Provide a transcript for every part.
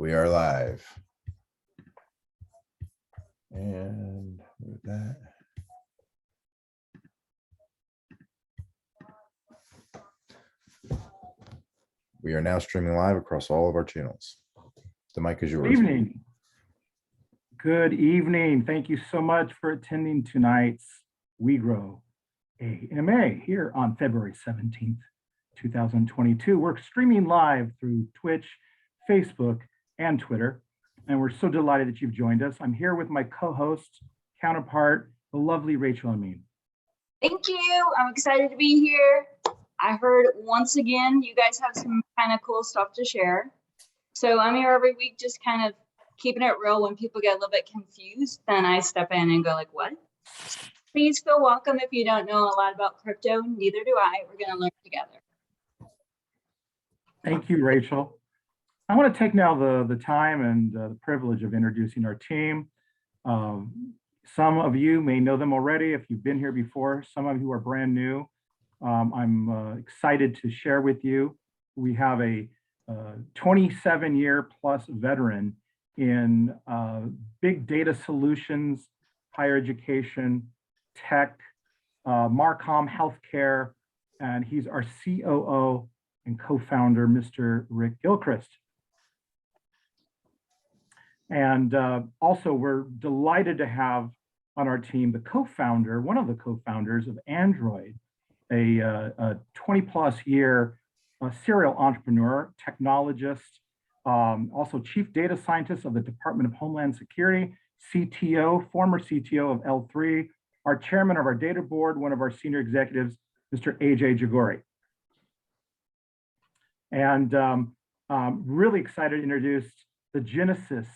We are live. And with that. We are now streaming live across all of our channels. The mic is yours. Good evening. Good evening. Thank you so much for attending tonight's WeGro AMA here on February 17th, 2022. We're streaming live through Twitch, Facebook, and Twitter, and we're so delighted that you've joined us. I'm here with my co-host, counterpart, the lovely Rachel Amin. Thank you. I'm excited to be here. I heard once again, you guys have some kind of cool stuff to share. So I'm here every week, just kind of keeping it real. When people get a little bit confused, then I step in and go like, what? Please feel welcome. If you don't know a lot about crypto, neither do I. We're going to learn together. Thank you, Rachel. I want to take now the time and the privilege of introducing our team. Some of you may know them already if you've been here before. Some of you are brand new. I'm excited to share with you. We have a 27-year plus veteran in big data solutions, higher education, tech, Marcom healthcare, and he's our COO and co-founder, Mr. Rick Gilchrist. And also, we're delighted to have on our team the co-founder, one of the co-founders of Android, a 20-plus year serial entrepreneur, technologist, also chief data scientist of the Department of Homeland Security, CTO, former CTO of L3, our chairman of our data board, one of our senior executives, Mr. AJ Jagori. And really excited to introduce the genesis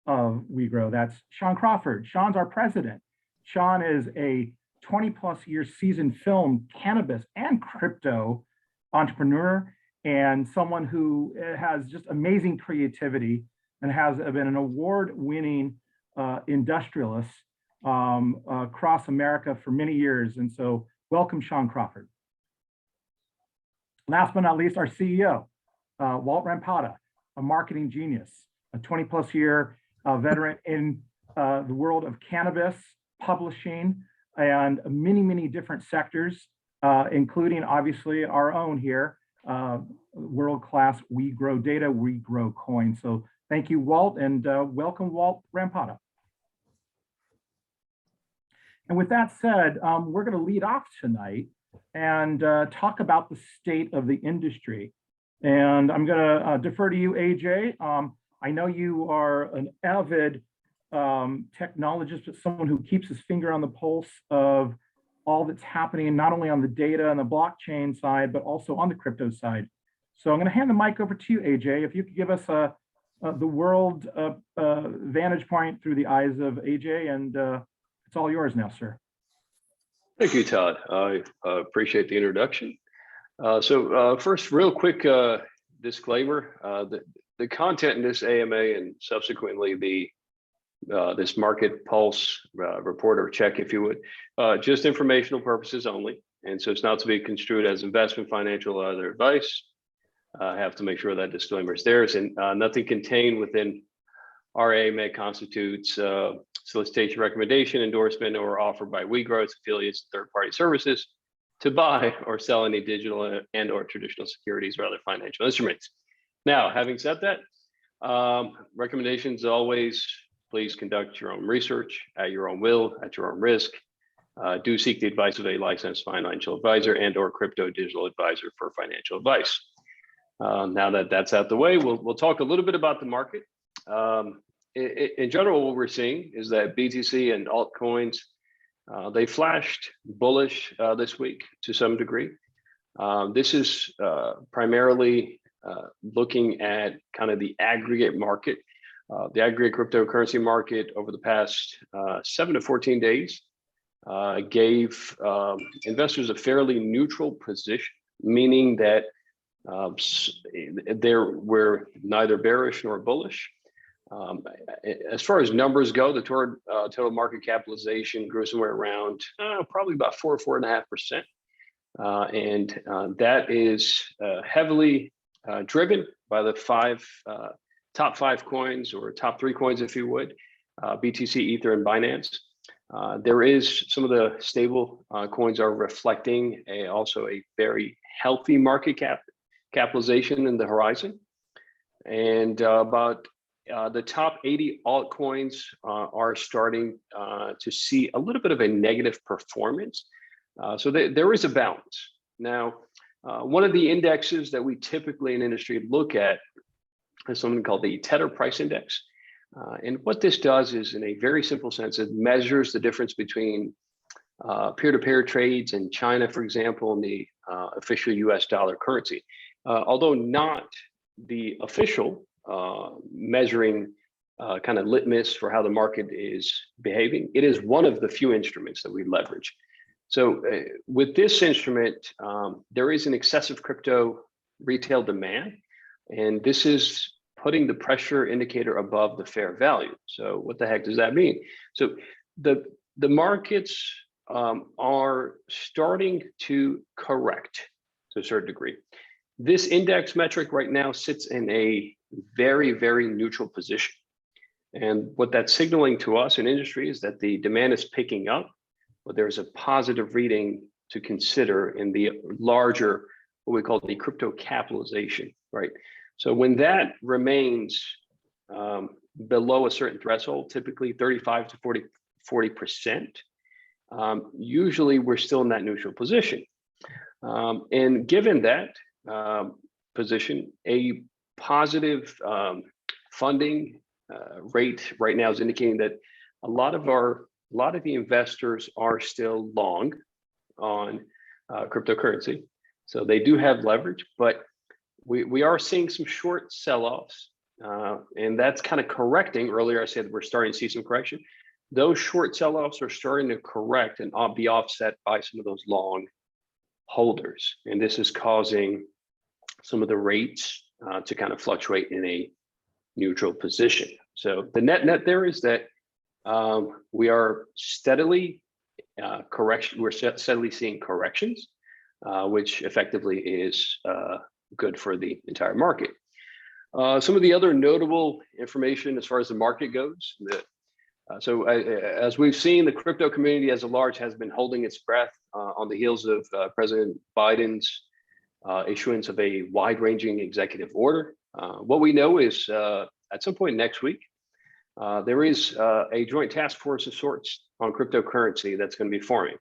of WeGro. That's Sean Crawford. Sean's our president. Sean is a 20-plus year seasoned film, cannabis, and crypto entrepreneur, and someone who has just amazing creativity and has been an award-winning industrialist across America for many years. And so welcome, Sean Crawford. Last but not least, our CEO, Walt Rampada, a marketing genius, a 20-plus year veteran in the world of cannabis, publishing, and many, many different sectors, including obviously our own here, world-class WeGro data, WeGro coin. So thank you, Walt, and welcome, Walt Rampada. And with that said, we're going to lead off tonight and talk about the state of the industry. And I'm going to defer to you, AJ. I know you are an avid technologist, but someone who keeps his finger on the pulse of all that's happening, not only on the data and the blockchain side, but also on the crypto side. So I'm going to hand the mic over to you, AJ. If you could give us the world vantage point through the eyes of AJ, and it's all yours now, sir. Thank you, Todd. I appreciate the introduction. First, real quick disclaimer: the content in this AMA and subsequently this market pulse report or check, if you would, just informational purposes only. And so it's not to be construed as investment, financial, or other advice. I have to make sure that disclaimer is there. And nothing contained within our AMA constitutes solicitation, recommendation, endorsement, or offer by WeGro, its affiliates, third-party services to buy or sell any digital and or traditional securities or other financial instruments. Now, having said that, recommendations always, please conduct your own research at your own will, at your own risk. Do seek the advice of a licensed financial advisor and or crypto digital advisor for financial advice. Now that that's out the way, we'll talk a little bit about the market. In general, what we're seeing is that BTC and altcoins, they flashed bullish this week to some degree. This is primarily looking at kind of the aggregate market. The aggregate cryptocurrency market over the past 7 to 14 days gave investors a fairly neutral position, meaning that we're neither bearish nor bullish. As far as numbers go, the total market capitalization grew somewhere around probably about 4.5%. And that is heavily driven by the five top 5 coins, or top 3 coins, if you would, BTC, Ether, and Binance. There is some of the stable coins are reflecting also a very healthy market capitalization in the horizon. And about the top 80 altcoins are starting to see a little bit of a negative performance. So there is a balance. Now, one of the indexes that we typically in industry look at is something called the Tether price index. And what this does is, in a very simple sense, it measures the difference between peer-to-peer trades in China, for example, and the official US dollar currency. Although not the official measuring kind of litmus for how the market is behaving, it is one of the few instruments that we leverage. So with this instrument, there is an excessive crypto retail demand, and this is putting the pressure indicator above the fair value. So what the heck does that mean? So the markets are starting to correct to a certain degree. This index metric right now sits in a very, very neutral position. And what that's signaling to us in industry is that the demand is picking up, but there's a positive reading to consider in the larger, what we call the crypto capitalization, right? So when that remains below a certain threshold, typically 35 to 40%, usually we're still in that neutral position. And given that position, a positive funding rate right now is indicating that a lot of the investors are still long on cryptocurrency. So they do have leverage, but we are seeing some short sell-offs, and that's kind of correcting. Earlier I said we're starting to see some correction. Those short sell-offs are starting to correct and be offset by some of those long holders. And this is causing some of the rates to kind of fluctuate in a neutral position. So the net there is that we are steadily we're steadily seeing corrections, which effectively is good for the entire market. Some of the other notable information as far as the market goes, so as we've seen, the crypto community as a large has been holding its breath on the heels of President Biden's issuance of a wide-ranging executive order. What we know is at some point next week, there is a joint task force of sorts on cryptocurrency that's going to be forming.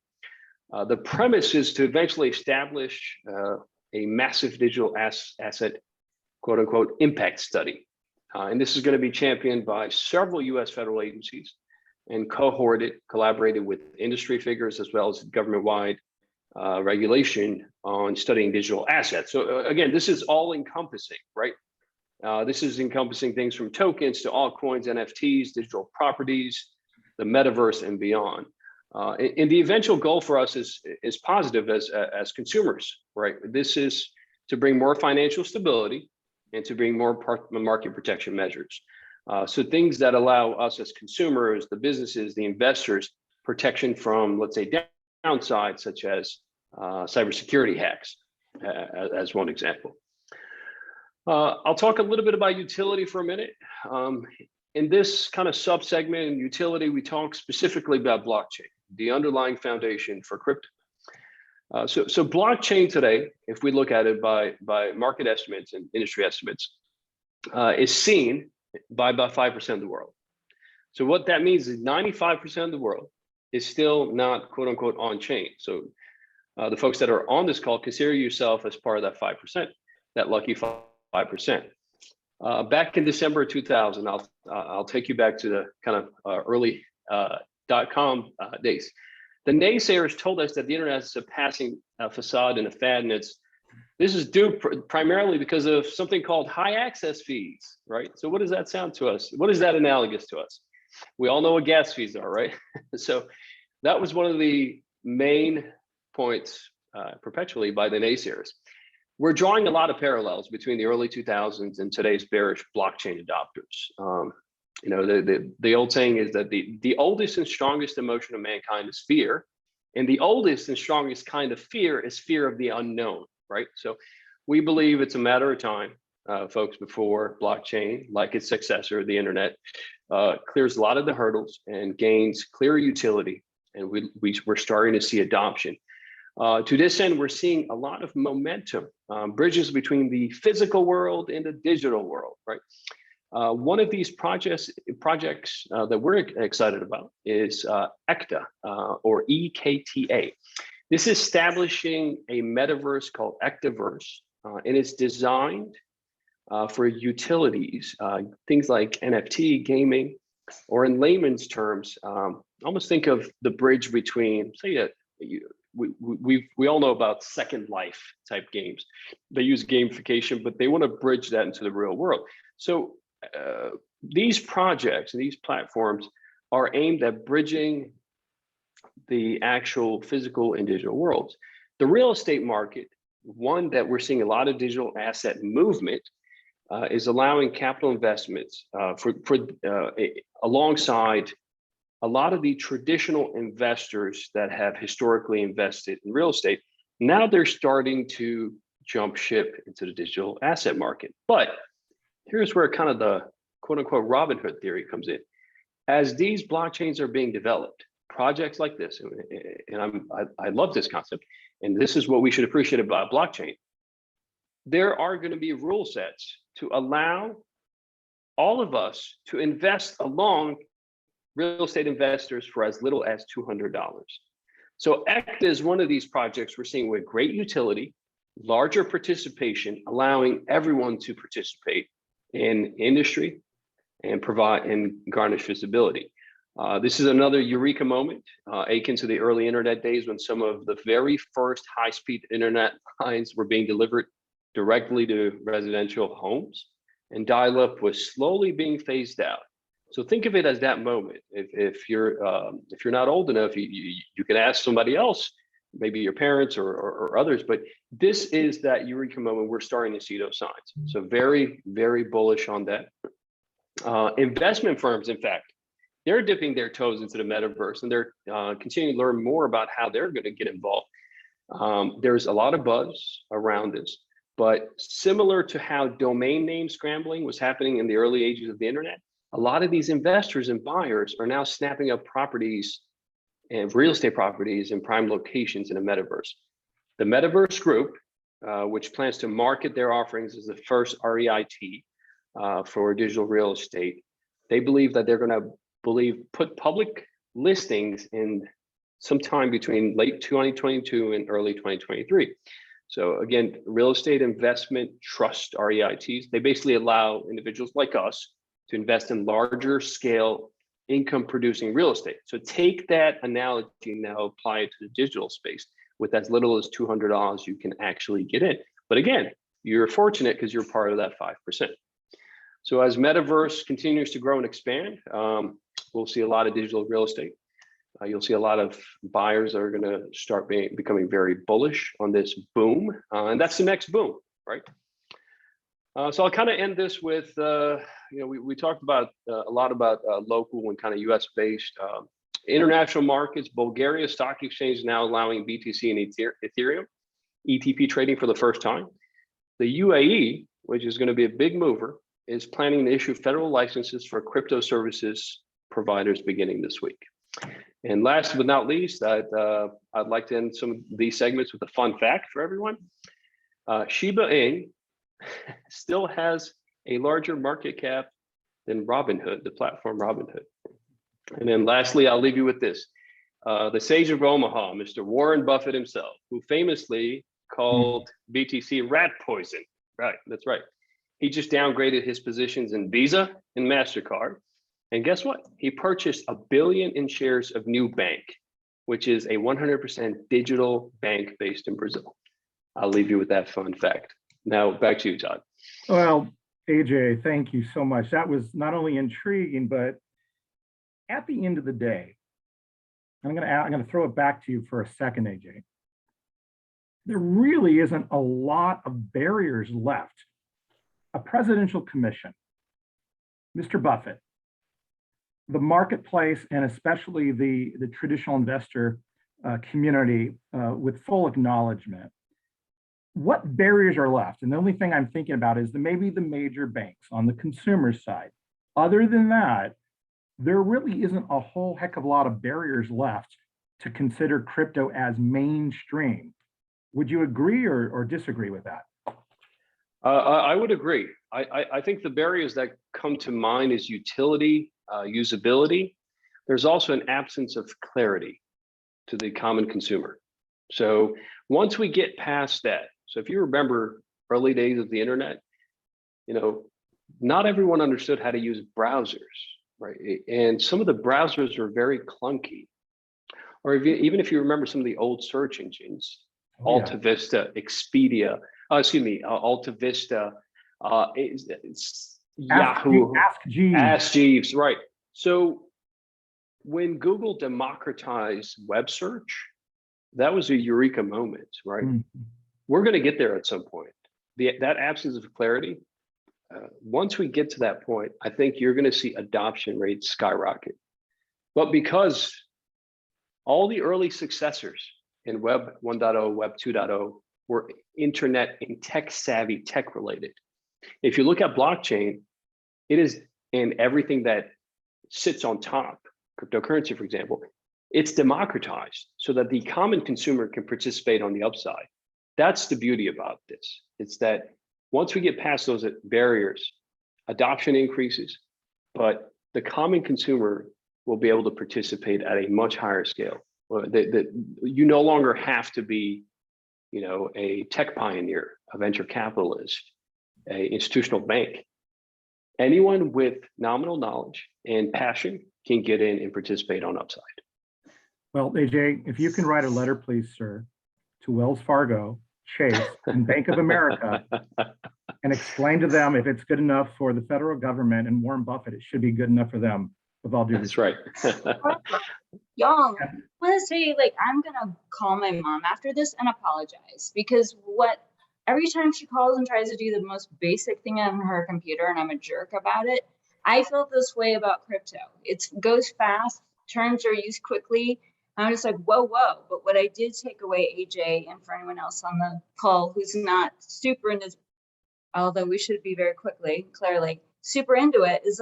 The premise is to eventually establish a massive digital asset, quote unquote, impact study. And this is going to be championed by several US federal agencies and collaborated with industry figures as well as government-wide regulation on studying digital assets. So again, this is all encompassing, right? This is encompassing things from tokens to altcoins, NFTs, digital properties, the metaverse, and beyond. And the eventual goal for us is positive as consumers, right? This is to bring more financial stability and to bring more market protection measures. So things that allow us as consumers, the businesses, the investors, protection from, let's say, downsides such as cybersecurity hacks, as one example. I'll talk a little bit about utility for a minute. In this kind of subsegment in utility, we talk specifically about blockchain, the underlying foundation for crypto. So blockchain today, if we look at it by market estimates and industry estimates, is seen by about 5% of the world. So what that means is 95% of the world is still not, quote unquote, on chain. So the folks that are on this call, consider yourself as part of that 5%, that lucky 5%. Back in December 2000, I'll take you back to the kind of early .com days. The naysayers told us that the internet is a passing facade and a fad, and this is due primarily because of something called high access fees, right? So what does that sound to us? What is that analogous to us? We all know what gas fees are, right? So that was one of the main points perpetually by the naysayers. We're drawing a lot of parallels between the early 2000s and today's bearish blockchain adopters. You know, the old saying is that the oldest and strongest emotion of mankind is fear, and the oldest and strongest kind of fear is fear of the unknown, right? So we believe it's a matter of time folks before, blockchain, like its successor, the internet, clears a lot of the hurdles and gains clear utility. And we're starting to see adoption. To this end, we're seeing a lot of momentum, bridges between the physical world and the digital world, right? One of these projects that we're excited about is ECTA, or EKTA. This is establishing a metaverse called ECTaverse, and it's designed for utilities, things like NFT, gaming, or in layman's terms, almost think of the bridge between, say, we all know about Second Life type games. They use gamification, but they want to bridge that into the real world. So these projects and these platforms are aimed at bridging the actual physical and digital worlds. The real estate market, one that we're seeing a lot of digital asset movement, is allowing capital investments alongside a lot of the traditional investors that have historically invested in real estate. Now they're starting to jump ship into the digital asset market. But here's where kind of the quote unquote Robin Hood theory comes in. As these blockchains are being developed, projects like this, and I love this concept, and this is what we should appreciate about blockchain. There are going to be rule sets to allow all of us to invest along real estate investors for as little as $200. So ECTA is one of these projects we're seeing with great utility, larger participation, allowing everyone to participate in industry and provide and garnish visibility. This is another eureka moment, akin to the early internet days when some of the very first high-speed internet lines were being delivered directly to residential homes, and dial-up was slowly being phased out. So think of it as that moment. If you're not old enough, you can ask somebody else, maybe your parents or others, but this is that eureka moment. We're starting to see those signs. So very, very bullish on that. Investment firms, in fact, they're dipping their toes into the metaverse, and they're continuing to learn more about how they're going to get involved. There's a lot of buzz around this, but similar to how domain name scrambling was happening in the early ages of the internet, a lot of these investors and buyers are now snapping up properties and real estate properties in prime locations in a metaverse. The Metaverse Group, which plans to market their offerings as the first REIT for digital real estate, they believe that they're going to put public listings in sometime between late 2022 and early 2023. So again, real estate investment trust REITs, they basically allow individuals like us to invest in larger scale income producing real estate. So take that analogy now, apply it to the digital space. With as little as $200, you can actually get in. But again, you're fortunate because you're part of that 5%. So as Metaverse continues to grow and expand, we'll see a lot of digital real estate. You'll see a lot of buyers that are going to start becoming very bullish on this boom. And that's the next boom, right? So I'll kind of end this with, we talked about a lot about local and kind of US based international markets. Bulgaria Stock Exchange is now allowing BTC and Ethereum, ETP trading for the first time. The UAE, which is going to be a big mover, is planning to issue federal licenses for crypto services providers beginning this week. And last but not least, I'd like to end some of these segments with a fun fact for everyone. Shiba Inu still has a larger market cap than Robinhood, the platform Robinhood. And then lastly, I'll leave you with this. The sage of Omaha, Mr. Warren Buffett himself, who famously called BTC rat poison. Right, that's right. He just downgraded his positions in Visa and MasterCard. And guess what? He purchased $1 billion in shares of Nubank, which is a 100% digital bank based in Brazil. I'll leave you with that fun fact. Now back to you, Todd. Well, AJ, thank you so much. That was not only intriguing, but at the end of the day, I'm going to throw it back to you for a second, AJ. There really isn't a lot of barriers left. A presidential commission, Mr. Buffett, the marketplace, and especially the traditional investor community with full acknowledgement. what barriers are left? And the only thing I'm thinking about is maybe the major banks on the consumer side. Other than that, there really isn't a whole heck of a lot of barriers left to consider crypto as mainstream. Would you agree or disagree with that? I would agree. I think the barriers that come to mind is utility, usability. There's also an absence of clarity to the common consumer. So once we get past that, so if you remember early days of the internet, not everyone understood how to use browsers, right? And some of the browsers are very clunky. Or even if you remember some of the old search engines, Alta Vista, Expedia, Alta Vista, Yahoo, Ask Jeeves, right? So when Google democratized web search, that was a eureka moment, right? Mm-hmm. We're going to get there at some point. That absence of clarity, once we get to that point, I think you're going to see adoption rates skyrocket. But because all the early successors in Web 1.0, Web 2.0 were internet and tech savvy, tech related. If you look at blockchain, it is in everything that sits on top, cryptocurrency, for example, it's democratized so that the common consumer can participate on the upside. That's the beauty about this. It's that once we get past those barriers, adoption increases, but the common consumer will be able to participate at a much higher scale. You no longer have to be, a tech pioneer, a venture capitalist, an institutional bank. Anyone with nominal knowledge and passion can get in and participate on upside. Well, AJ, if you can write a letter, please, sir, to Wells Fargo, Chase, and Bank of America, and explain to them if it's good enough for the federal government and Warren Buffett, it should be good enough for them. With all due respect. That's right. Y'all, I want to say, I'm gonna call my mom after this and apologize, because every time she calls and tries to do the most basic thing on her computer and I'm a jerk about it, I felt this way about crypto. It goes fast, terms are used quickly. I'm just like, whoa. But what I did take away, AJ, and for anyone else on the call who's not super into, although we should be very clearly super into it, is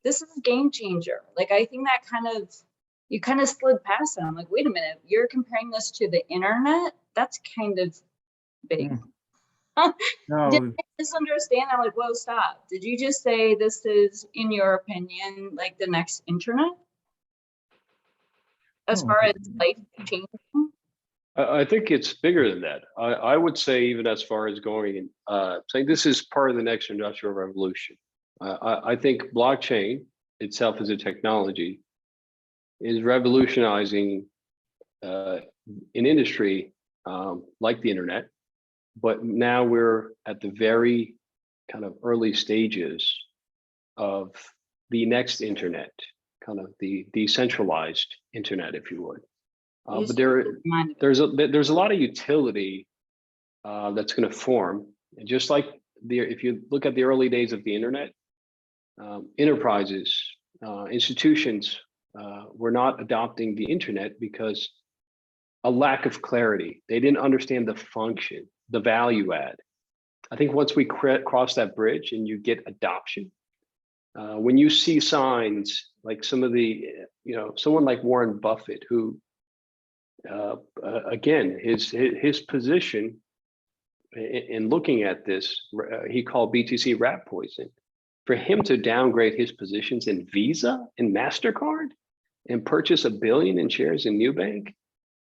this is a game changer. I think that you kind of slid past it. I'm like, wait a minute, you're comparing this to the internet? That's kind of big. No. Did I misunderstand? I'm like, whoa, stop. Did you just say this is, in your opinion, the next internet? As far as life changing? I think it's bigger than that. I would say, even as far as going and saying this is part of the next industrial revolution. I think blockchain itself as a technology is revolutionizing an industry like the internet, but now we're at the very kind of early stages of the next internet, kind of the decentralized internet, if you would. But there's a lot of utility that's going to form, and just like if you look at the early days of the internet, enterprises, institutions were not adopting the internet because a lack of clarity. They didn't understand the function, the value add. I think once we cross that bridge and you get adoption, when you see signs like some of the, someone like Warren Buffett, who, again, his position in looking at this, he called BTC rat poison. For him to downgrade his positions in Visa and MasterCard and purchase $1 billion in shares in Nubank,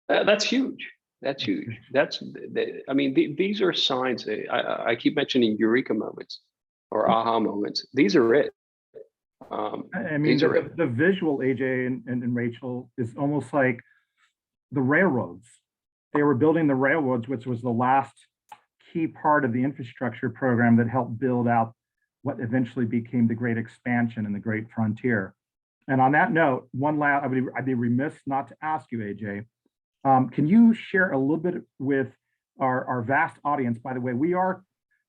that's huge. That's huge. These are signs. I keep mentioning eureka moments or aha moments. These are it. The visual, AJ and Rachel, is almost like the railroads. They were building the railroads, which was the last key part of the infrastructure program that helped build out what eventually became the Great Expansion and the Great Frontier. And on that note, I'd be remiss not to ask you, AJ, can you share a little bit with our vast audience? By the way, we are,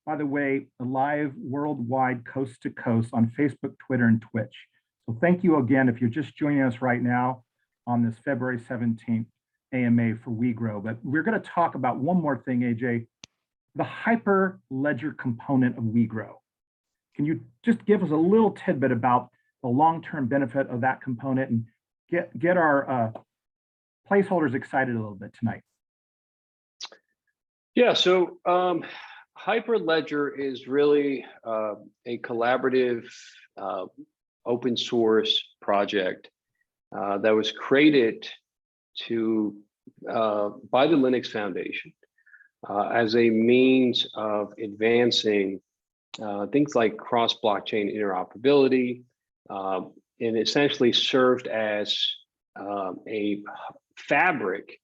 live worldwide, coast to coast on Facebook, Twitter, and Twitch. So thank you again if you're just joining us right now on this February 17th AMA for WeGro. But we're going to talk about one more thing, AJ. the Hyperledger component of WeGro. Can you just give us a little tidbit about the long-term benefit of that component and get our placeholders excited a little bit tonight? Yeah, so Hyperledger is really a collaborative open source project that was created by the Linux Foundation as a means of advancing things like cross-blockchain interoperability, and essentially served as a fabric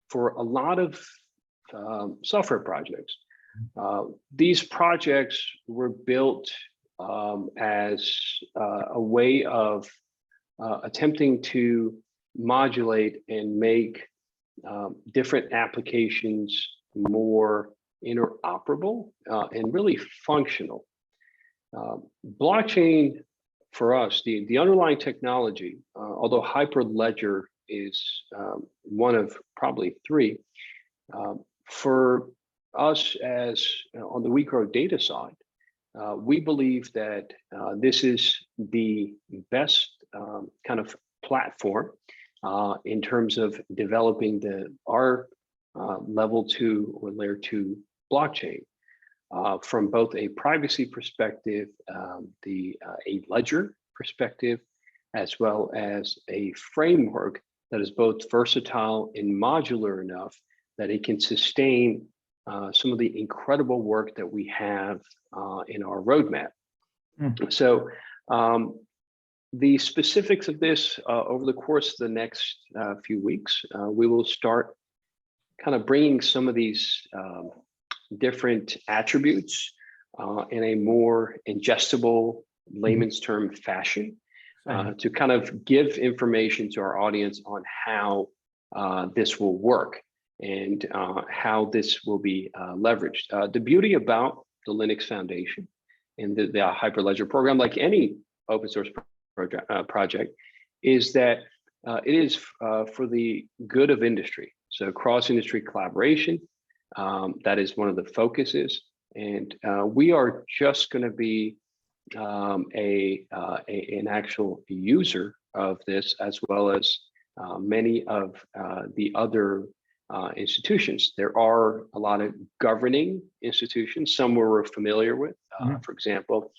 for a lot of software projects. These projects were built as a way of attempting to modulate and make different applications more interoperable and really functional. Blockchain, for us, the underlying technology, although Hyperledger is one of probably three, for us as on the WeGro data side, we believe that this is the best kind of platform in terms of developing our level 2 or layer 2 blockchain from both a privacy perspective, a ledger perspective, as well as a framework that is both versatile and modular enough that it can sustain some of the incredible work that we have in our roadmap. So the specifics of this over the course of the next few weeks, we will start kind of bringing some of these different attributes in a more ingestible layman's term fashion to kind of give information to our audience on how this will work and how this will be leveraged. The beauty about the Linux Foundation and the Hyperledger program, like any open source project, is that it is for the good of industry. So cross-industry collaboration, that is one of the focuses. And we are just going to be an actual user of this, as well as many of the other institutions. There are a lot of governing institutions, some we're familiar with, for example,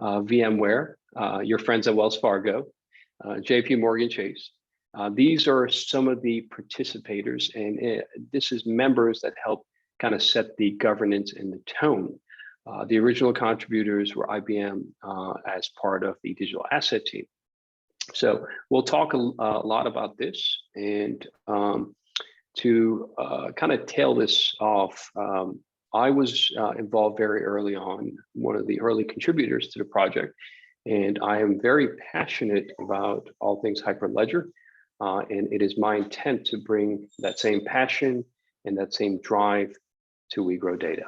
VMware, your friends at Wells Fargo, JP Morgan Chase. These are some of the participators, and this is members that help kind of set the governance and the tone. The original contributors were IBM as part of the digital asset team. So we'll talk a lot about this, and to kind of tail this off, I was involved very early on, one of the early contributors to the project, and I am very passionate about all things Hyperledger, and it is my intent to bring that same passion and that same drive to WeGro Data.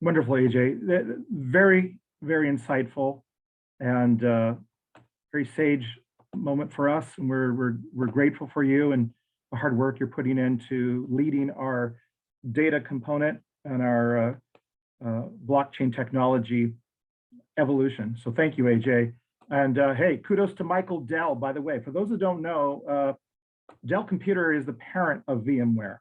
Wonderful, AJ. Very, very insightful and very sage moment for us, and we're grateful for you and the hard work you're putting into leading our data component and our blockchain technology evolution. So thank you, AJ. And hey, kudos to Michael Dell, by the way. For those who don't know, Dell Computer is the parent of VMware.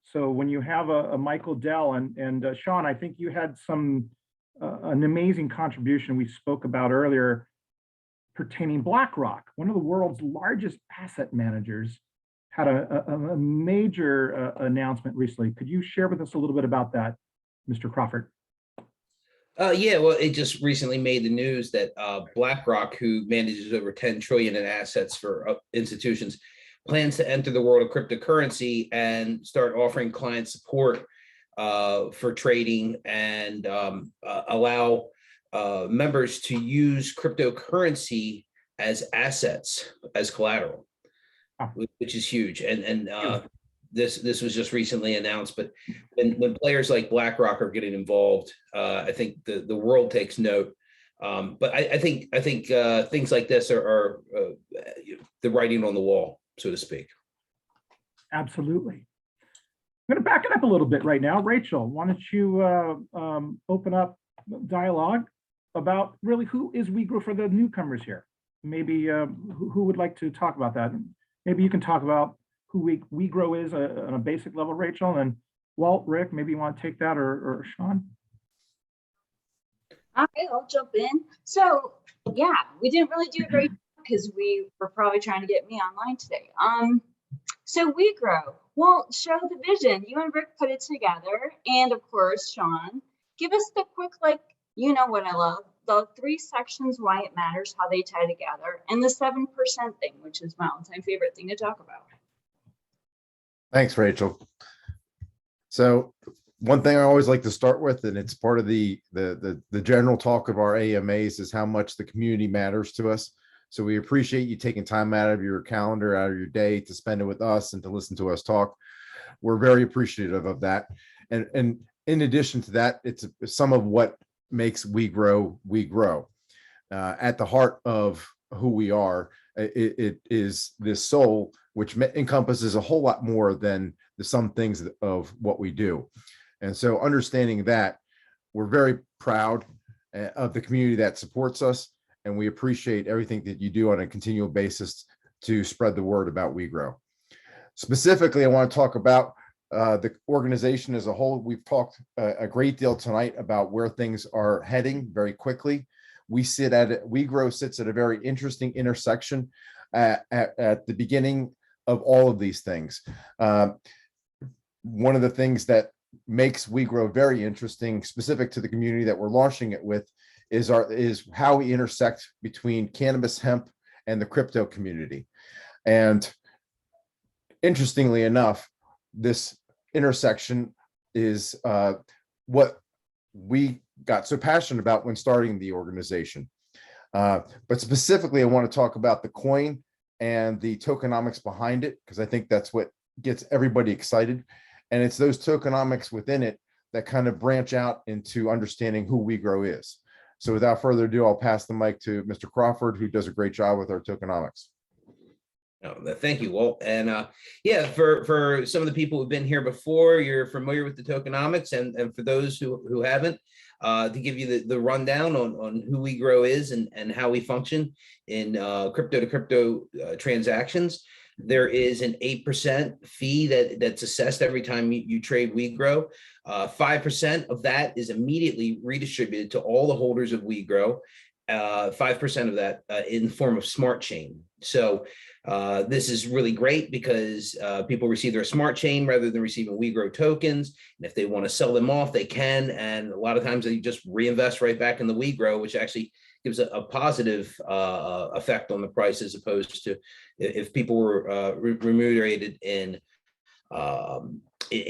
So when you have a Michael Dell and Sean, I think you had an amazing contribution we spoke about earlier pertaining BlackRock, one of the world's largest asset managers, had a major announcement recently. Could you share with us a little bit about that, Mr. Crawford? Yeah, well, it just recently made the news that BlackRock, who manages over 10 trillion in assets for institutions, plans to enter the world of cryptocurrency and start offering client support for trading and allow members to use cryptocurrency as assets, as collateral, which is huge. And this was just recently announced, but when players like BlackRock are getting involved, I think the world takes note. But I think things like this are the writing on the wall, so to speak. Absolutely. going to back it up a little bit right now. Rachel, why don't you open up dialogue about really who is WeGro for the newcomers here? Maybe who would like to talk about that? Maybe you can talk about who WeGro is on a basic level, Rachel, and Walt, Rick, maybe you want to take that, or Sean? All right, I'll jump in. So yeah, we didn't really do it very because we were probably trying to get me online today. So WeGro, well, show the vision. You and Rick put it together, and of course, Sean, give us the quick, like, you know what I love, the 3 sections, why it matters, how they tie together, and the 7% thing, which is my all-time favorite thing to talk about. Thanks, Rachel. So one thing I always like to start with, and it's part of the general talk of our AMAs, is how much the community matters to us. So we appreciate you taking time out of your calendar, out of your day to spend it with us and to listen to us talk. We're very appreciative of that. And in addition to that, it's some of what makes WeGro WeGro. At the heart of who we are, it is this soul, which encompasses a whole lot more than some things of what we do. And so understanding that, we're very proud of the community that supports us, and we appreciate everything that you do on a continual basis to spread the word about WeGro. Specifically, I want to talk about the organization as a whole. We've talked a great deal tonight about where things are heading very quickly. WeGro sits at a very interesting intersection at the beginning of all of these things. One of the things that makes WeGro very interesting, specific to the community that we're launching it with, is how we intersect between cannabis, hemp, and the crypto community. And interestingly enough, this intersection is what we got so passionate about when starting the organization. But specifically, I want to talk about the coin and the tokenomics behind it, because I think that's what gets everybody excited. And it's those tokenomics within it that kind of branch out into understanding who WeGro is. So without further ado, I'll pass the mic to Mr. Crawford, who does a great job with our tokenomics. Oh, thank you, Walt. And yeah, for some of the people who've been here before, you're familiar with the tokenomics, and for those who haven't, to give you the rundown on who WeGro is and how we function in crypto to crypto transactions. There is an 8% fee that's assessed every time you trade WeGro. 5% of that is immediately redistributed to all the holders of WeGro. 5% of that in the form of smart chain. So this is really great because people receive their smart chain rather than receiving WeGro tokens. And if they want to sell them off, they can. And a lot of times they just reinvest right back in the WeGro, which actually gives a positive effect on the price, as opposed to if people were remunerated in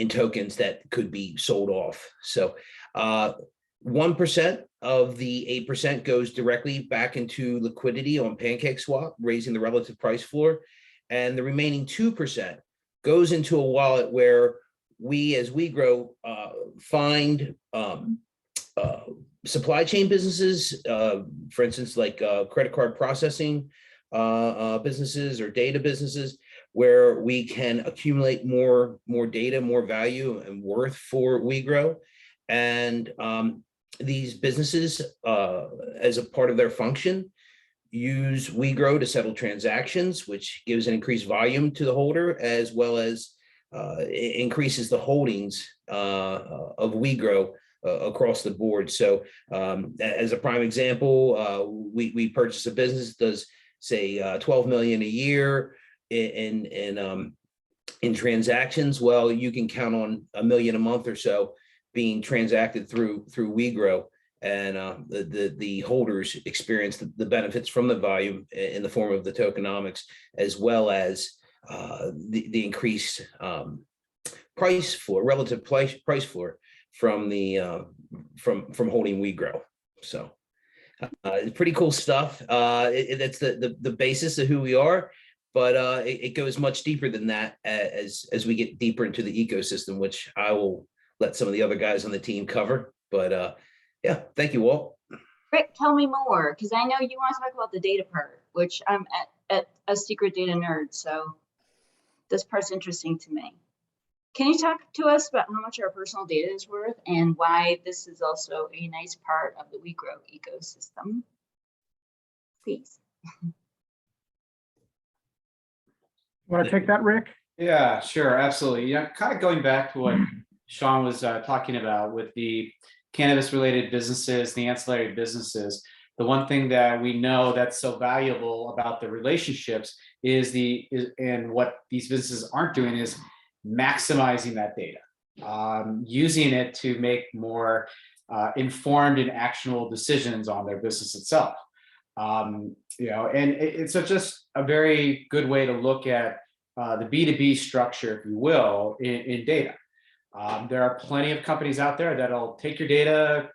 tokens that could be sold off. So 1% of the 8% goes directly back into liquidity on PancakeSwap, raising the relative price floor. And the remaining 2% goes into a wallet where we, as WeGro, find supply chain businesses, for instance, like credit card processing businesses or data businesses, where we can accumulate more data, more value and worth for WeGro. And these businesses, as a part of their function, use WeGro to settle transactions, which gives an increased volume to the holder, as well as increases the holdings of WeGro across the board. So as a prime example, we purchase a business that does, say, 12 million a year in transactions. Well, you can count on $1 million a month or so being transacted through WeGro, and the holders experience the benefits from the volume in the form of the tokenomics, as well as the increased price floor, relative price floor from the from holding WeGro. So it's pretty cool stuff. That's the basis of who we are, but it goes much deeper than that as we get deeper into the ecosystem, which I will let some of the other guys on the team cover. But yeah, thank you, Walt. Rick, tell me more, because I know you want to talk about the data part, which I'm at a secret data nerd, so this part's interesting to me. Can you talk to us about how much our personal data is worth and why this is also a nice part of the WeGro ecosystem? Please. Want to take that, Rick? Yeah, sure, absolutely. Yeah, kind of going back to what Sean was talking about with the cannabis-related businesses, the ancillary businesses. The one thing that we know that's so valuable about the relationships and what these businesses aren't doing is maximizing that data, using it to make more informed and actionable decisions on their business itself. And it's just a very good way to look at the B2B structure, if you will, in data. There are plenty of companies out there that'll take your data,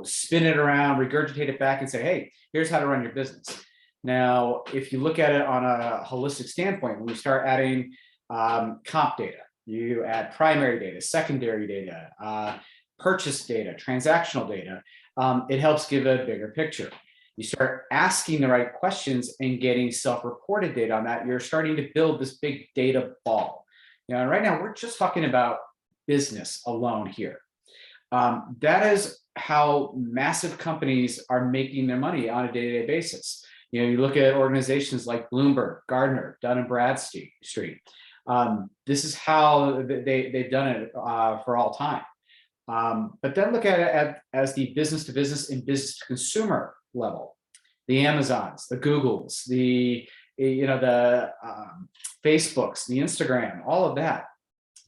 spin it around, regurgitate it back and say, hey, here's how to run your business. Now, if you look at it on a holistic standpoint, when you start adding comp data, you add primary data, secondary data, purchase data, transactional data, it helps give a bigger picture. You start asking the right questions and getting self-reported data on that, you're starting to build this big data ball. Right now, we're just talking about business alone here. That is how massive companies are making their money on a day-to-day basis. You look at organizations like Bloomberg, Gardner, Dun & Bradstreet. This is how they've done it for all time. But then look at it as the business-to-business and business-to-consumer level. The Amazons, the Googles, the Facebooks, the Instagram, all of that.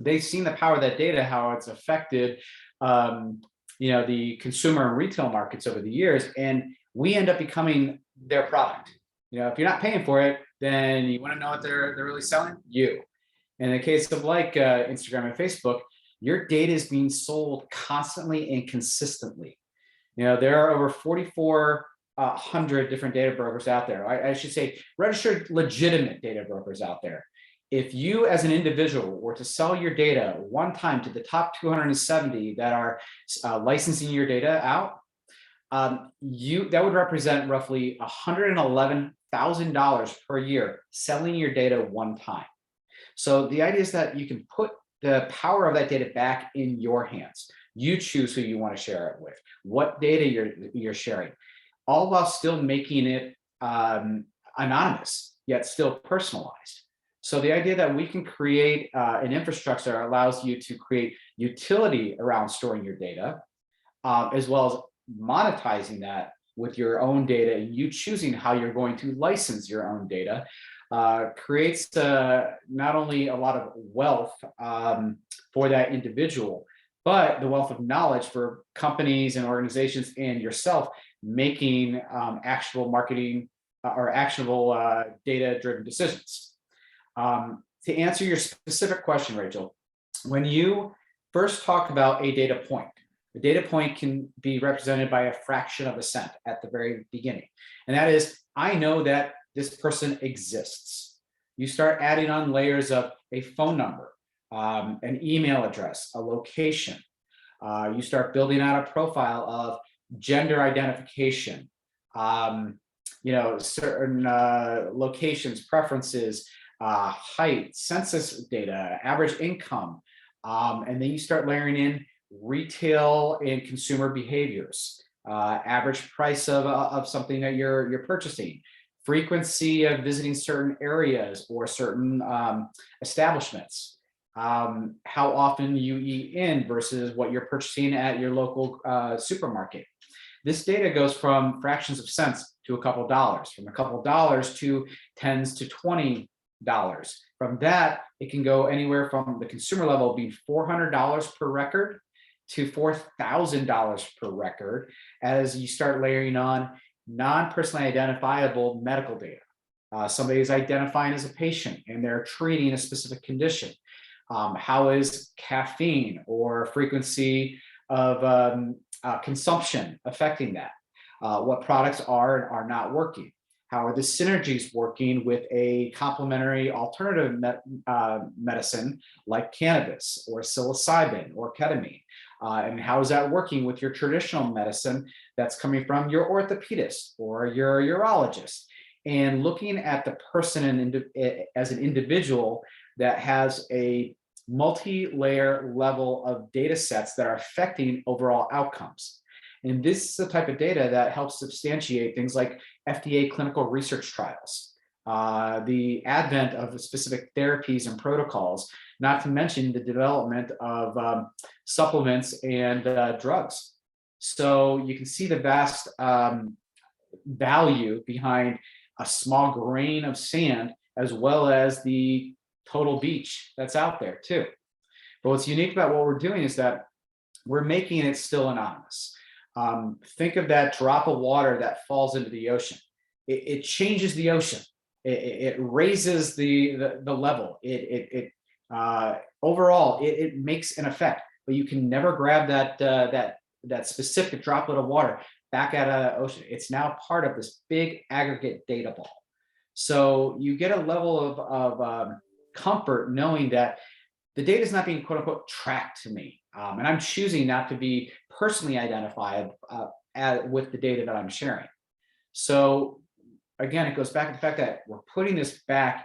They've seen the power of that data, how it's affected the consumer and retail markets over the years, and we end up becoming their product. If you're not paying for it, then you want to know what they're really selling? You. In the case of like Instagram and Facebook, your data is being sold constantly and consistently. There are over 4,400 different data brokers out there. I should say registered legitimate data brokers out there. If you as an individual were to sell your data one time to the top 270 that are licensing your data out, that would represent roughly $111,000 per year selling your data one time. So the idea is that you can put the power of that data back in your hands. You choose who you want to share it with, what data you're sharing, all while still making it anonymous, yet still personalized. So the idea that we can create an infrastructure that allows you to create utility around storing your data, as well as monetizing that with your own data, and you choosing how you're going to license your own data, creates not only a lot of wealth for that individual, but the wealth of knowledge for companies and organizations and yourself making actionable marketing or actionable data-driven decisions. To answer your specific question, Rachel, when you first talk about a data point, the data point can be represented by a fraction of a cent at the very beginning. And that is, I know that this person exists. You start adding on layers of a phone number, an email address, a location. You start building out a profile of gender identification, certain locations, preferences, height, census data, average income, and then you start layering in retail and consumer behaviors, average price of something that you're purchasing, frequency of visiting certain areas or certain establishments, how often you eat in versus what you're purchasing at your local supermarket. This data goes from fractions of cents to a couple dollars, from a couple dollars to tens to $20. From that, it can go anywhere from the consumer level being $400 per record to $4,000 per record as you start layering on non-personally identifiable medical data. Somebody is identifying as a patient and they're treating a specific condition. How is caffeine or frequency of consumption affecting that? What products are and are not working? How are the synergies working with a complementary alternative medicine like cannabis or psilocybin or ketamine? And how is that working with your traditional medicine that's coming from your orthopedist or your urologist? And looking at the person as an individual that has a multi-layer level of data sets that are affecting overall outcomes. And this is the type of data that helps substantiate things like FDA clinical research trials, the advent of specific therapies and protocols, not to mention the development of supplements and drugs. So you can see the vast value behind a small grain of sand, as well as the total beach that's out there too. But what's unique about what we're doing is that we're making it still anonymous. Think of that drop of water that falls into the ocean. It changes the ocean. It raises the level. Overall, it makes an effect. But you can never grab that specific droplet of water back out of the ocean. It's now part of this big aggregate data ball. So you get a level of comfort knowing that the data is not being quote unquote tracked to me. And I'm choosing not to be personally identified with the data that I'm sharing. So again, it goes back to the fact that we're putting this back,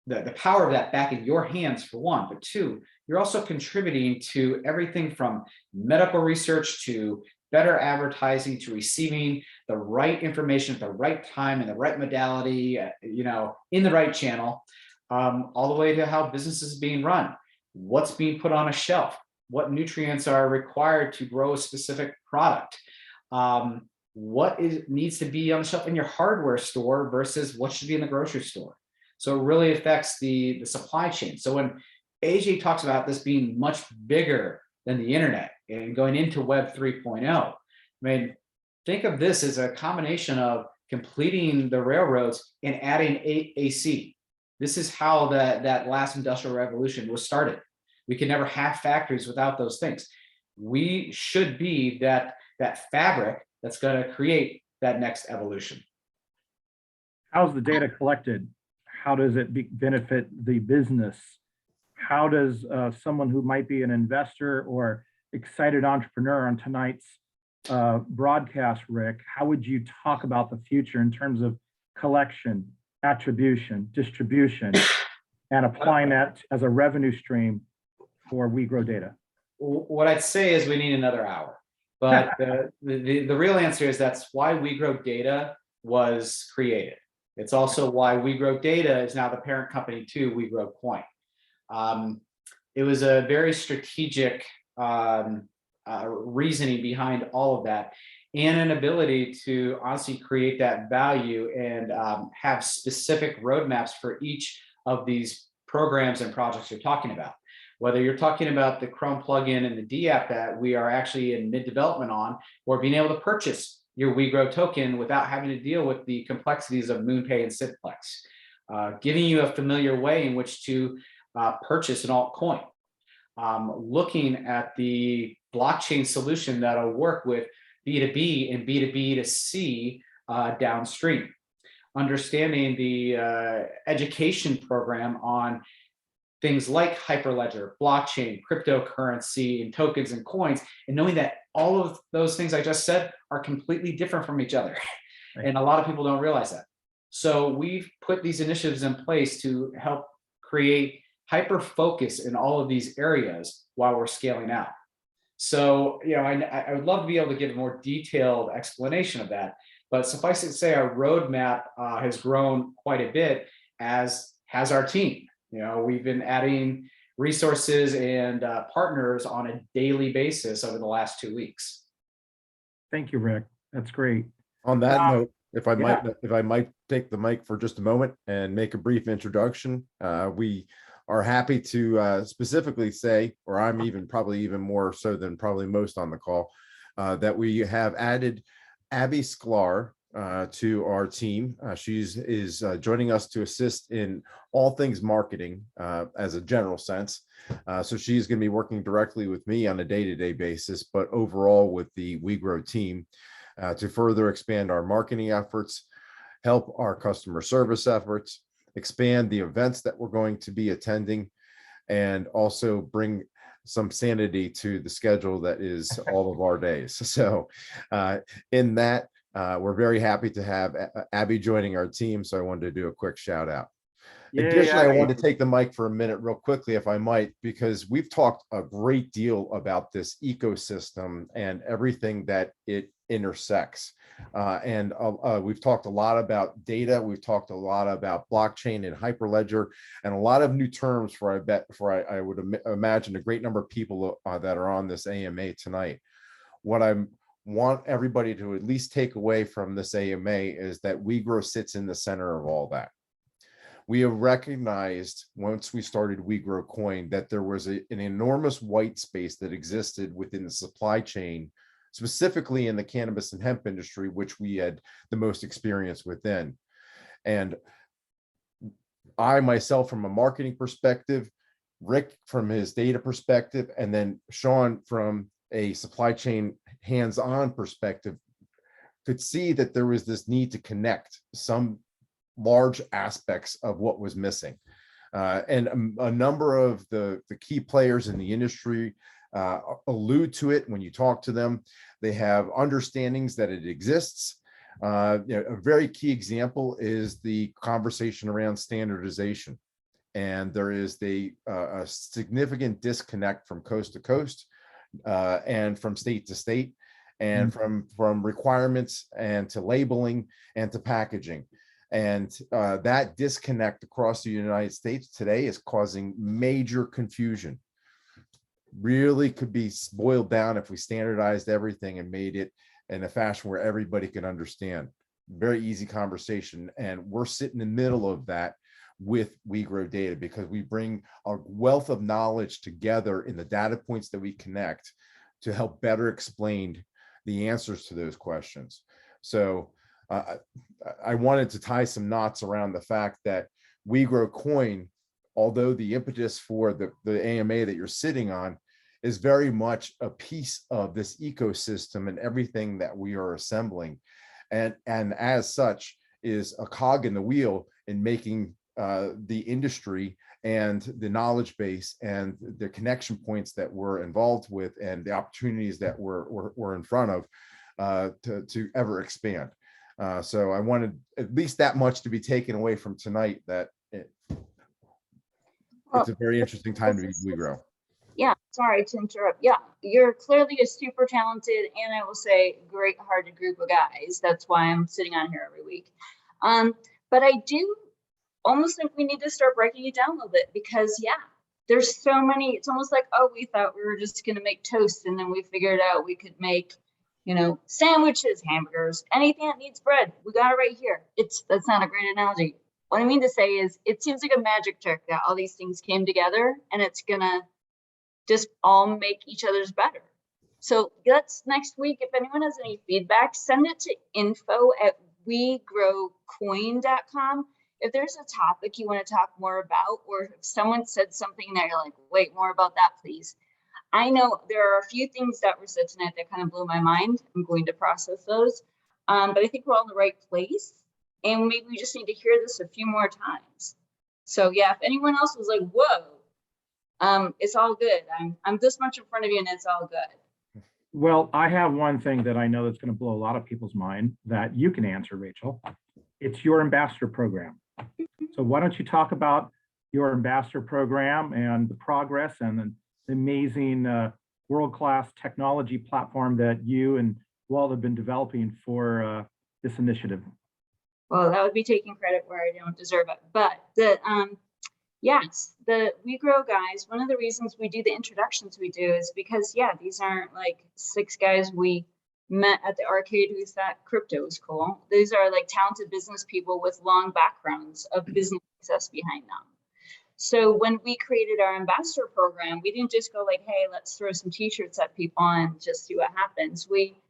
the power of that back in your hands for one, but two, you're also contributing to everything from medical research to better advertising to receiving the right information at the right time and the right modality, in the right channel, all the way to how business is being run, what's being put on a shelf, what nutrients are required to grow a specific product, what needs to be on the shelf in your hardware store versus what should be in the grocery store. So it really affects the supply chain. So when AJ talks about this being much bigger than the internet and going into Web 3.0, I mean, think of this as a combination of completing the railroads and adding AC. This is how that last industrial revolution was started. We can never have factories without those things. We should be that fabric that's going to create that next evolution. How's the data collected? How does it benefit the business? How does someone who might be an investor or excited entrepreneur on tonight's broadcast, Rick, how would you talk about the future in terms of collection, attribution, distribution, and applying that as a revenue stream for WeGro data? What I'd say is we need another hour, but the real answer is that's why WeGro Data was created. It's also why WeGro Data is now the parent company to WeGro Coin. It was a very strategic reasoning behind all of that, and an ability to honestly create that value and have specific roadmaps for each of these programs and projects you're talking about. Whether you're talking about the Chrome plugin and the D app that we are actually in mid-development on, or being able to purchase your WeGro token without having to deal with the complexities of MoonPay and Sitplex, giving you a familiar way in which to purchase an altcoin, looking at the blockchain solution that'll work with B2B and B2B2C downstream, understanding the education program on things like Hyperledger, blockchain, cryptocurrency, and tokens and coins, and knowing that all of those things I just said are completely different from each other. And a lot of people don't realize that. So we've put these initiatives in place to help create hyper focus in all of these areas while we're scaling out. So, I would love to be able to give a more detailed explanation of that, but suffice it to say, our roadmap has grown quite a bit, as has our team. We've been adding resources and partners on a daily basis over the last 2 weeks. Thank you, Rick. That's great. On that note, if I might take the mic for just a moment and make a brief introduction, we are happy to specifically say, or I'm probably even more so than probably most on the call, that we have added Abby Sklar to our team. She is joining us to assist in all things marketing as a general sense. So she's going to be working directly with me on a day-to-day basis, but overall with the WeGro team to further expand our marketing efforts, help our customer service efforts, expand the events that we're going to be attending, and also bring some sanity to the schedule that is all of our days. So in that, we're very happy to have Abby joining our team. So I wanted to do a quick shout out. Additionally, I want to take the mic for a minute real quickly, if I might, because we've talked a great deal about this ecosystem and everything that it intersects. We've talked a lot about data. We've talked a lot about blockchain and hyperledger, and a lot of new terms for I would imagine a great number of people that are on this AMA tonight. What I want everybody to at least take away from this AMA is that WeGro sits in the center of all that. We have recognized once we started WeGro Coin that there was an enormous white space that existed within the supply chain, specifically in the cannabis and hemp industry, which we had the most experience within. And I myself, from a marketing perspective, Rick from his data perspective, and then Sean from a supply chain hands-on perspective, could see that there was this need to connect some large aspects of what was missing. And a number of the key players in the industry allude to it when you talk to them. They have understandings that it exists. A very key example is the conversation around standardization. And there is a significant disconnect from coast to coast and from state to state, and from requirements and to labeling and to packaging. And that disconnect across the United States today is causing major confusion. Really could be boiled down if we standardized everything and made it in a fashion where everybody can understand. Very easy conversation. And we're sitting in the middle of that with WeGro data, because we bring a wealth of knowledge together in the data points that we connect to help better explain the answers to those questions. So I wanted to tie some knots around the fact that WeGro Coin, although the impetus for the AMA that you're sitting on is very much a piece of this ecosystem and everything that we are assembling, and as such is a cog in the wheel in making the industry and the knowledge base and the connection points that we're involved with and the opportunities that we're in front of to ever expand. So I wanted at least that much to be taken away from tonight, that it's a very interesting time to be WeGro. Yeah, sorry to interrupt. Yeah, you're clearly a super talented and I will say great-hearted group of guys. That's why I'm sitting on here every week. But I do almost think we need to start breaking it down a little bit, because yeah, there's so many. It's almost like, oh, we thought we were just going to make toast, and then we figured out we could make, sandwiches, hamburgers, anything that needs bread. We got it right here. That's not a great analogy. What I mean to say is, it seems like a magic trick that all these things came together, and it's gonna just all make each other's better. So that's next week. If anyone has any feedback, send it to info@wegrowcoin.com. If there's a topic you want to talk more about, or if someone said something that you're like, wait, more about that, please. I know there are a few things that were said tonight that kind of blew my mind. I'm going to process those. But I think we're all in the right place. And maybe we just need to hear this a few more times. So yeah, if anyone else was like, whoa, it's all good. I'm this much in front of you and it's all good. Well, I have one thing that I know that's going to blow a lot of people's mind that you can answer, Rachel. It's your ambassador program. So why don't you talk about your ambassador program and the progress and the amazing world-class technology platform that you and Walt have been developing for this initiative? Well, that would be taking credit where I don't deserve it. But yes, the WeGro guys, one of the reasons we do the introductions we do is because, yeah, these aren't like 6 guys we met at the arcade who thought crypto was cool. These are like talented business people with long backgrounds of business success behind them. So when we created our ambassador program, we didn't just go like, hey, let's throw some t-shirts at people and just see what happens. We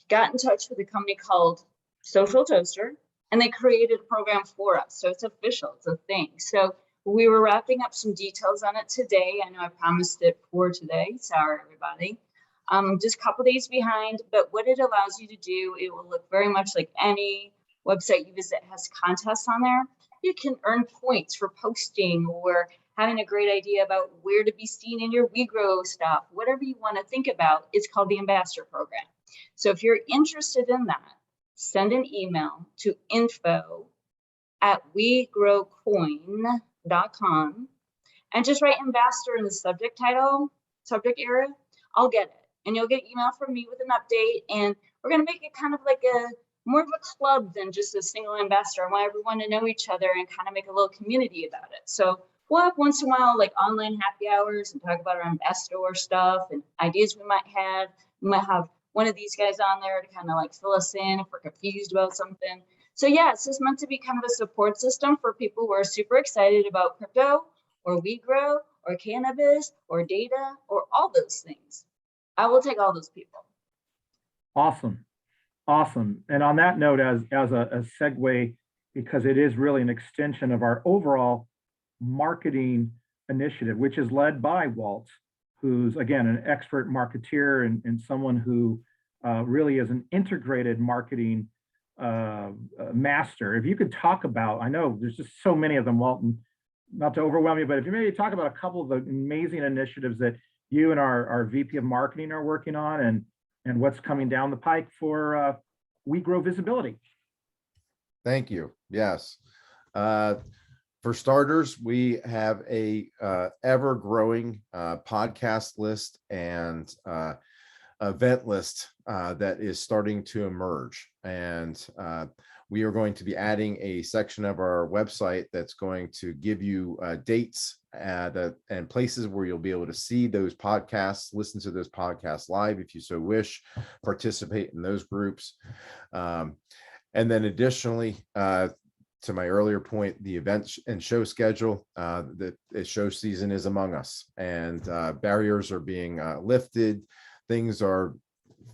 got in touch with a company called Social Toaster, and they created a program for us. So it's official, it's a thing. So we were wrapping up some details on it today. I know I promised it for today. Sorry, everybody. Just a couple days behind, but what it allows you to do, it will look very much like any website you visit has contests on there. You can earn points for posting or having a great idea about where to be seen in your WeGro stuff, whatever you want to think about. It's called the Ambassador Program. So if you're interested in that, send an email to info at WeGrowCoin.com and just write ambassador in the subject area. I'll get it. And you'll get email from me with an update. And we're going to make it kind of like more of a club than just a single ambassador. I want everyone to know each other and kind of make a little community about it. So we'll have once in a while like online happy hours and talk about our ambassador stuff and ideas we might have. We might have one of these guys on there to kind of like fill us in if we're confused about something. So yeah, it's just meant to be kind of a support system for people who are super excited about crypto or WeGrow or cannabis or data or all those things. I will take all those people. Awesome. Awesome. And on that note, as a segue, because it is really an extension of our overall marketing initiative, which is led by Walt, who's again an expert marketeer and someone who really is an integrated marketing master. If you could talk about, I know there's just so many of them, Walton, not to overwhelm you, but if you maybe talk about a couple of the amazing initiatives that you and our VP of marketing are working on and what's coming down the pike for WeGrow visibility. Thank you. Yes. For starters, we have a ever-growing podcast list and event list that is starting to emerge. And we are going to be adding a section of our website that's going to give you dates and places where you'll be able to see those podcasts, listen to those podcasts live if you so wish, participate in those groups. And then additionally, to my earlier point, the event and show schedule, the show season is among us, and barriers are being lifted. Things are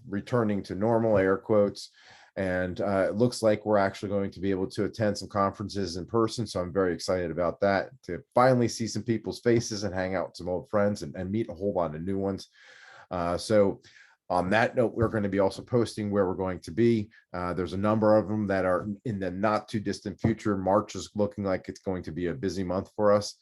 returning to normal, air quotes, and it looks like we're actually going to be able to attend some conferences in person. So I'm very excited about that, to finally see some people's faces and hang out with some old friends and meet a whole lot of new ones. So on that note, we're going to be also posting where we're going to be. There's a number of them that are in the not too distant future. March is looking like it's going to be a busy month for us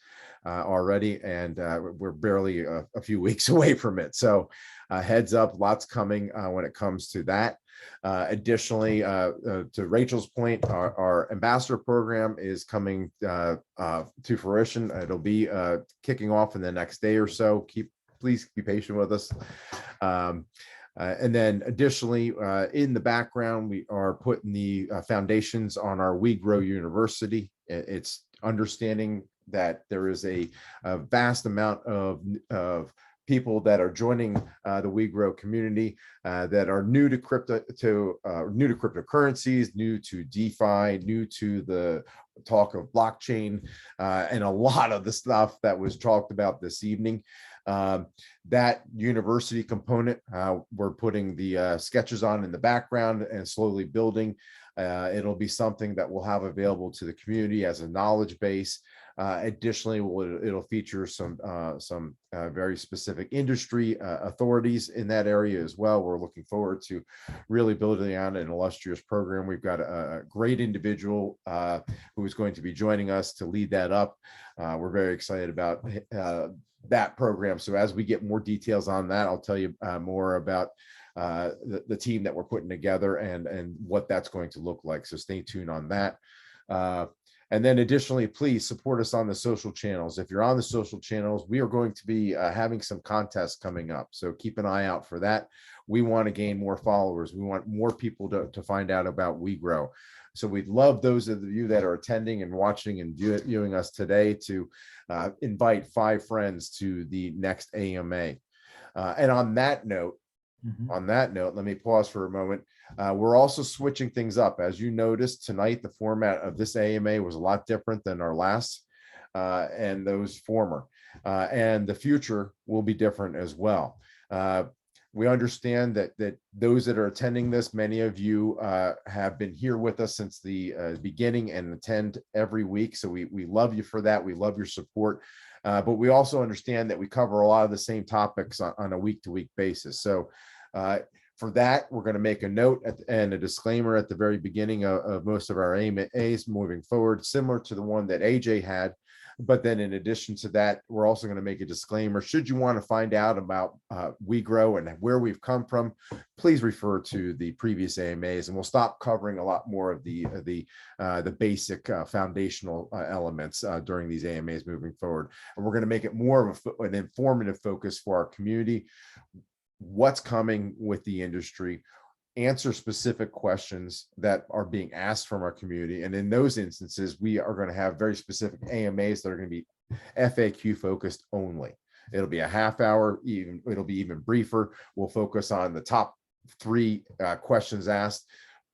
already, and we're barely a few weeks away from it. So heads up, lots coming when it comes to that. Additionally, to Rachel's point, our ambassador program is coming to fruition. It'll be kicking off in the next day or so. Please be patient with us. And then additionally, in the background, we are putting the foundations on our WeGrow University. It's understanding that there is a vast amount of people that are joining the WeGrow community that are new to cryptocurrencies, new to DeFi, new to the talk of blockchain, and a lot of the stuff that was talked about this evening. That university component, we're putting the sketches on in the background and slowly building. It'll be something that we'll have available to the community as a knowledge base. Additionally, it'll feature some very specific industry authorities in that area as well. We're looking forward to really building out an illustrious program. We've got a great individual who is going to be joining us to lead that up. We're very excited about that program. So as we get more details on that, I'll tell you more about the team that we're putting together and what that's going to look like. So stay tuned on that. And then additionally, please support us on the social channels. If you're on the social channels, we are going to be having some contests coming up. So keep an eye out for that. We want to gain more followers. We want more people to find out about WeGrow. So we'd love those of you that are attending and watching and viewing us today to invite 5 friends to the next AMA. And on that note, let me pause for a moment. We're also switching things up. As you noticed tonight, the format of this AMA was a lot different than our last and those former. And the future will be different as well. We understand that those that are attending this, many of you have been here with us since the beginning and attend every week. So we love you for that. We love your support. But we also understand that we cover a lot of the same topics on a week-to-week basis. So for that, we're going to make a note and a disclaimer at the very beginning of most of our AMAs moving forward, similar to the one that AJ had. But then in addition to that, we're also going to make a disclaimer. Should you want to find out about WeGro and where we've come from, please refer to the previous AMAs, and we'll stop covering a lot more of the basic foundational elements during these AMAs moving forward. And we're going to make it more of an informative focus for our community. What's coming with the industry, answer specific questions that are being asked from our community. And in those instances, we are going to have very specific AMAs that are going to be FAQ focused only. It'll be a half hour, it'll be even briefer. We'll focus on the top 3 questions asked,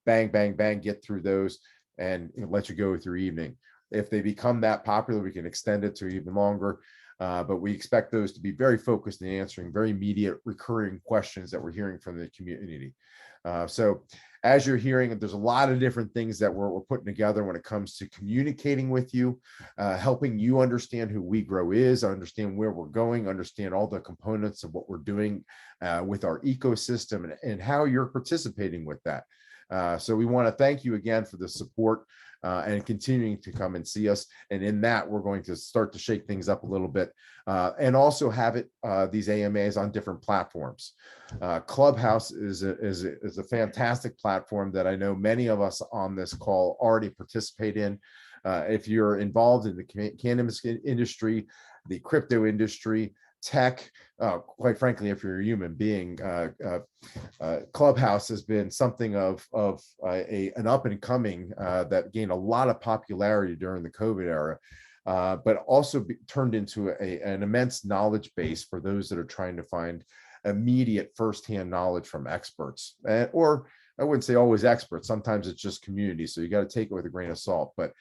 bang, bang, bang, get through those and let you go with your evening. If they become that popular, we can extend it to even longer. But we expect those to be very focused in answering very immediate recurring questions that we're hearing from the community. So as you're hearing, there's a lot of different things that we're putting together when it comes to communicating with you, helping you understand who WeGro is, understand where we're going, understand all the components of what we're doing with our ecosystem and how you're participating with that. So we want to thank you again for the support and continuing to come and see us. And in that, we're going to start to shake things up a little bit and also have it these AMAs on different platforms. Clubhouse is a fantastic platform that I know many of us on this call already participate in. If you're involved in the cannabis industry, the crypto industry, tech, quite frankly, if you're a human being, Clubhouse has been something of an up and coming that gained a lot of popularity during the COVID era, but also turned into an immense knowledge base for those that are trying to find immediate firsthand knowledge from experts, or I wouldn't say always experts. Sometimes it's just community. So you got to take it with a grain of salt. But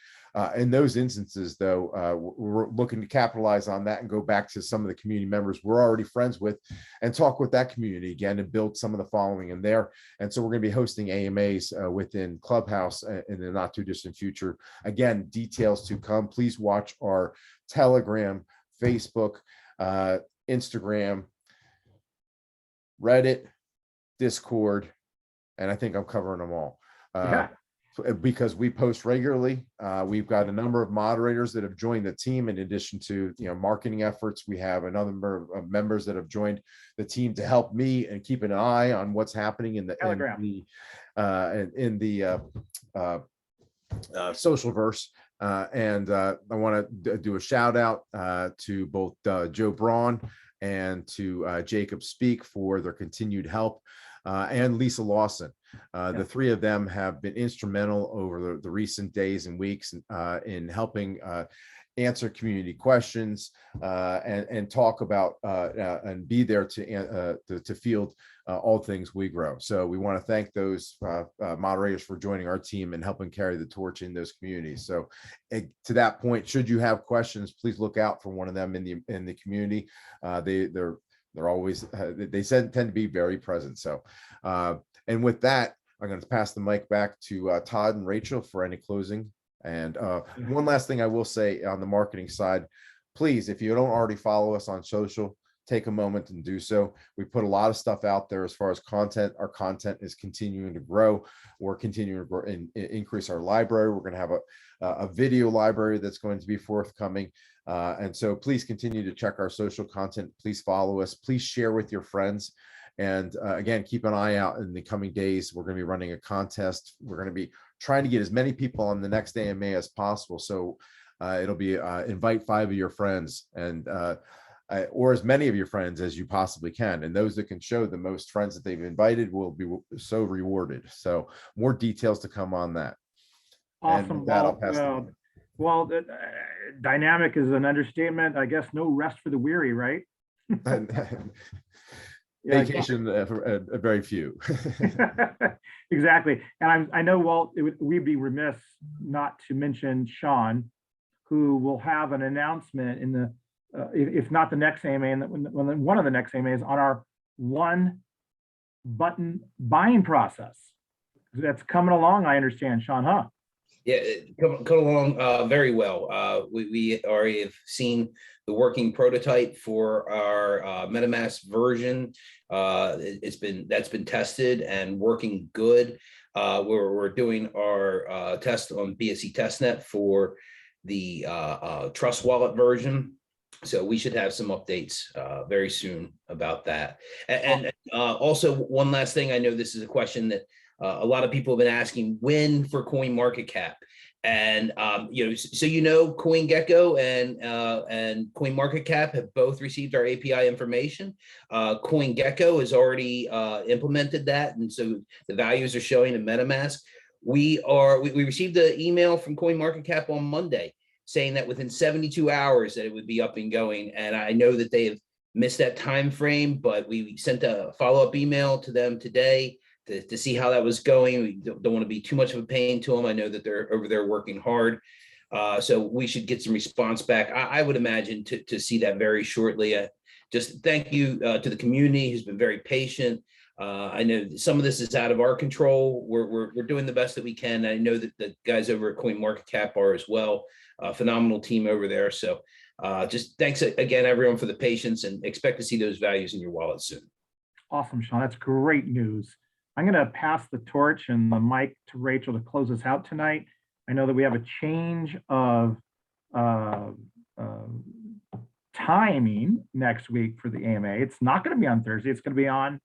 in those instances, though, we're looking to capitalize on that and go back to some of the community members we're already friends with and talk with that community again and build some of the following in there. And so we're going to be hosting AMAs within Clubhouse in the not too distant future. Again, details to come. Please watch our Telegram, Facebook, Instagram, Reddit, Discord, and I think I'm covering them all. Because we post regularly. We've got a number of moderators that have joined the team. In addition to marketing efforts, we have another number of members that have joined the team to help me and keep an eye on what's happening in the social verse. And I want to do a shout out to both Joe Braun and to Jacob Speak for their continued help, and Lisa Lawson. The 3 of them have been instrumental over the recent days and weeks in helping answer community questions and talk about and be there to field all things WeGro. So we want to thank those moderators for joining our team and helping carry the torch in those communities. So to that point, should you have questions, please look out for one of them in the community. They're always they tend to be very present. So and with that, I'm going to pass the mic back to Todd and Rachel for any closing. And one last thing I will say on the marketing side, please, if you don't already follow us on social, take a moment and do so. We put a lot of stuff out there as far as content. Our content is continuing to grow. We're continuing to grow and increase our library. We're going to have a video library that's going to be forthcoming. And so please continue to check our social content. Please follow us. Please share with your friends. And again, keep an eye out in the coming days. We're going to be running a contest. We're going to be trying to get as many people on the next AMA as possible. So it'll be invite 5 of your friends and or as many of your friends as you possibly can. And those that can show the most friends that they've invited will be so rewarded. So more details to come on that. Awesome. And with that, I'll pass the mic. Well, dynamic is an understatement. I guess no rest for the weary, right? Vacation, very few. Exactly. And I know, Walt, we'd be remiss not to mention Sean, who will have an announcement in the, if not the next AMA, and one of the next AMAs on our one button buying process. That's coming along, I understand, Sean, huh? Yeah, come along very well. We already have seen the working prototype for our MetaMask version. That's been tested and working good. We're doing our test on BSC testnet for the Trust Wallet version. So we should have some updates very soon about that. And also one last thing, I know this is a question that a lot of people have been asking, when for CoinMarketCap? And CoinGecko and CoinMarketCap have both received our API information. CoinGecko has already implemented that, and so the values are showing in MetaMask. We received an email from CoinMarketCap on Monday saying that within 72 hours that it would be up and going. And I know that they have missed that time frame, but we sent a follow-up email to them today to see how that was going. We don't want to be too much of a pain to them. I know that they're over there working hard. So we should get some response back. I would imagine to see that very shortly. Just thank you to the community who's been very patient. I know some of this is out of our control. We're doing the best that we can. I know that the guys over at CoinMarketCap are as well. Phenomenal team over there. So just thanks again, everyone, for the patience, and expect to see those values in your wallet soon. Awesome, Sean. That's great news. I'm going to pass the torch and the mic to Rachel to close us out tonight. I know that we have a change of timing next week for the AMA. It's not going to be on Thursday. It's going to be on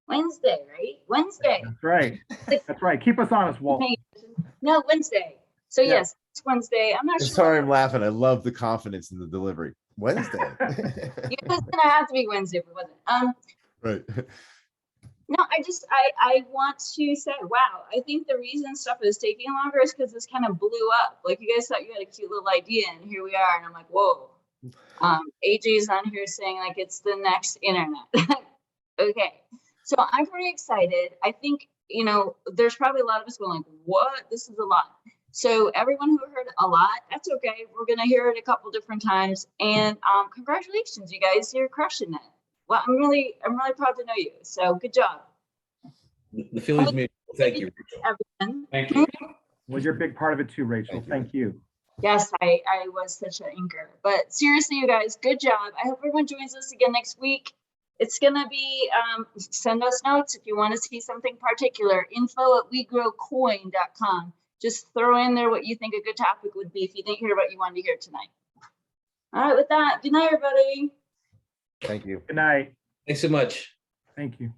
Wednesday, right? Wednesday. That's right. That's right. Keep us honest, Walt. No, Wednesday. So Yeah. yes, it's Wednesday. I'm not sure. Sorry, I'm laughing. I love the confidence in the delivery. Wednesday. It was gonna have to be Wednesday, but it wasn't. Right. No, I want to say, wow, I think the reason stuff is taking longer is because this kind of blew up. Like, you guys thought you had a cute little idea, and here we are, and I'm like, whoa. AJ's on here saying like it's the next internet. Okay, so I'm pretty excited. I think, there's probably a lot of us going like, what? This is a lot. So everyone who heard a lot, that's okay. We're gonna hear it a couple different times. And congratulations, you guys, you're crushing it. Well, I'm really proud to know you. So good job. The feeling's mutual. Thank you, Rachel. Everyone. Thank you. Well, you're a big part of it too, Rachel. Thank you. Yes, I was such an anchor. But seriously, you guys, good job. I hope everyone joins us again next week. It's gonna be send us notes if you want to see something particular. info@wegrocoin.com. Just throw in there what you think a good topic would be if you didn't hear what you wanted to hear tonight. All right, with that, good night, everybody. Thank you. Good night. Thanks so much. Thank you.